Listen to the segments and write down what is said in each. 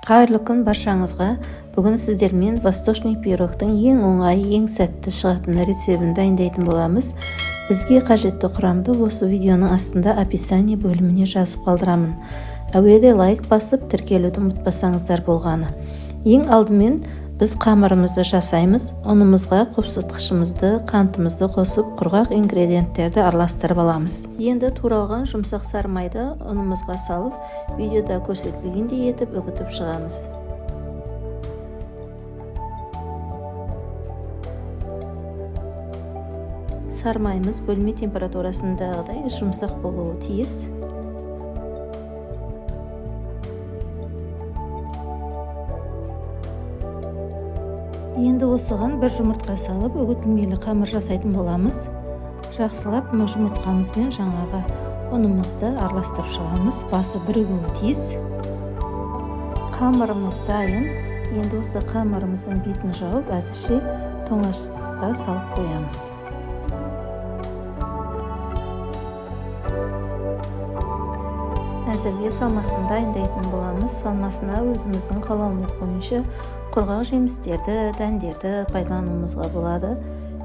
Қайырлы күн баршаңызға. Бүгін сіздермен восточный пирогтың ең оңай, ең сәтті шығатын рецебін дайындайтын боламыз. Бізге қажетті құрамды осы видеоның астында описание бөліміне жазып қалдырамын. Әуелі лайк басып, тіркелуді ұмытпасаңыздар болғаны. Ең алдымен біз қамырымызды жасаймыз. Ұнымызға қопсытқышымызды, қантымызды қосып, құрғақ ингредиенттерді араластырып аламыз. Енді туралған жұмсақ сары майды ұнымызға салып, видеода көрсетілгендей етіп үгітіп шығамыз. Сары майымыз бөлме температурасындағыдай жұмсақ болуы тиіс. Енді осыған бір жұмыртқа салып, үгітілмелі қамыр жасайтын боламыз. Жақсылап жұмыртқамызбен жаңағы ұнымызды араластырып шығамыз. Басы бірігуі тиіс. Қамырымыз дайын. Енді осы қамырымыздың бетін жауып, әзірше тоңазтқышқа салып қоямыз. Әзірге салмасын дайындайтын боламыз. Салмасына өзіміздің қалауымыз бойынша құрғақ жемістерді, дәндерді пайдалануымызға болады.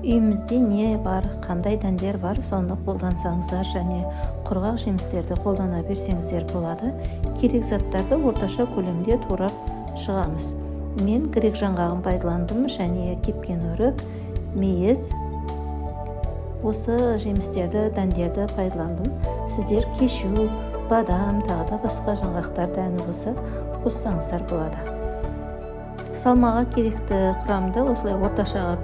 Үйімізде не бар, қандай дәндер бар, соны қолдансаңыздар және құрғақ жемістерді қолдана берсеңіздер болады. Керек заттарды орташа көлемде турап шығамыз. Мен грек жаңғағын пайдаландым және кепкен өрік, мейіз. Осы жемістерді, дәндерді пайдаландым. Сіздер кешью, бадам, тағы да басқа жаңғақтар дәні болса қоссаңыздар болады. Салмаға керекті құрамды осылай орташаға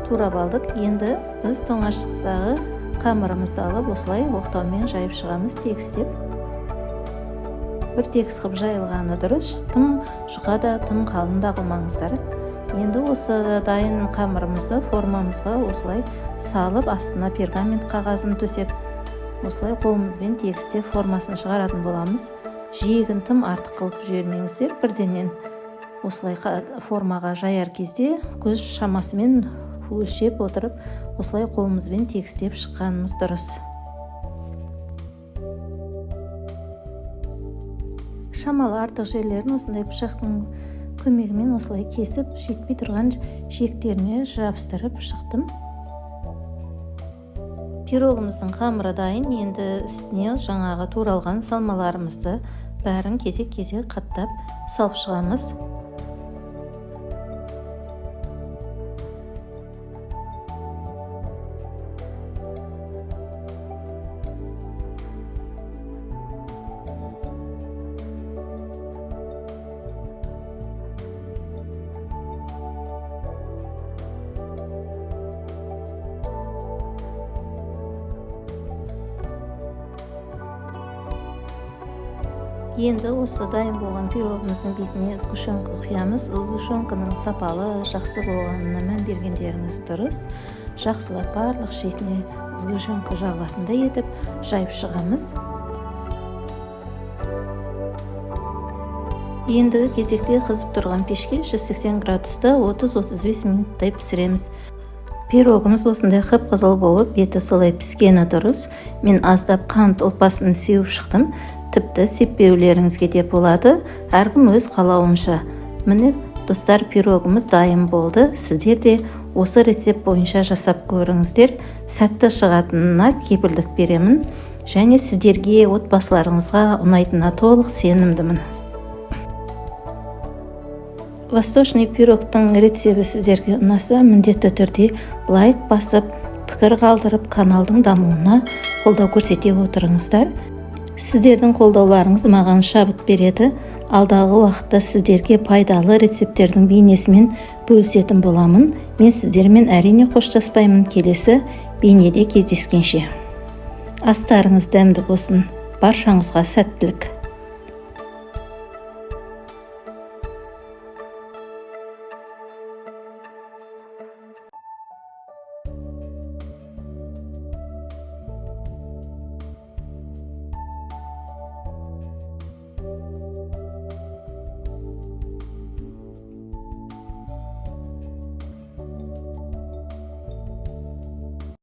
турап алдық. Енді біз тоңазтқыштағы қамырымызды алып, осылай оқтаумен жайып шығамыз, тегістеп. Бір тегіс қып жайылғаны дұрыс, тым жұқа да, тым қалың да қылмаңыздар. Енді осы дайын қамырымызды формамызға осылай салып, астына пергамент қағазын төсеп, осылай қолымызбен тегістеп формасын шығаратын боламыз. Жиегін тым артық қылып жібермеңіздер, бірденен осылай формаға жаяр кезде көз шамасымен өлшеп отырып, осылай қолымызбен тегістеп шыққанымыз дұрыс. Шамалы артық жерлерін осындай пышақтың көмегімен осылай кесіп, жетпей тұрған жиектеріне жабыстырып шықтым. Пирогымыздың қамыры дайын. Енді үстіне жаңағы туралған салмаларымызды бәрін кезек-кезек қаттап салып шығамыз. Енді осы дайын болған пирогымыздың бетіне сгущенка құямыз. Сгущенканың сапалы, жақсы болғанына мән бергендеріңіз дұрыс. Жақсылап барлық шетіне сгущенка жағылатындай етіп жайып шығамыз. Ендігі кезекте қызып тұрған пешке 180 градуста 30-35 минуттай пісіреміз. Пирогымыз осындай қып-қызыл болып, беті солай піскені дұрыс. Мен аздап қант ұлпасын сеуіп шықтым. Тіпті сеппеулеріңізге де болады, әркім өз қалауынша. Міне, достар, пирогымыз дайын болды. Сіздер де осы рецепт бойынша жасап көріңіздер. Сәтті шығатынына кепілдік беремін. Және сіздерге, отбасыларыңызға ұнайтынына толық сенімдімін. Восточный пирогтың рецебі сіздерге ұнаса, міндетті түрде лайк басып, пікір қалдырып, каналдың дамуына қолдау көрсете отырыңыздар. Сіздердің қолдауларыңыз маған шабыт береді. Алдағы уақытта сіздерге пайдалы рецептердің бейнесімен бөлісетін боламын. Мен сіздермен әрине қоштаспаймын. Келесі бейнеде кездескенше. Астарыңыз дәмді болсын. Баршаңызға сәттілік.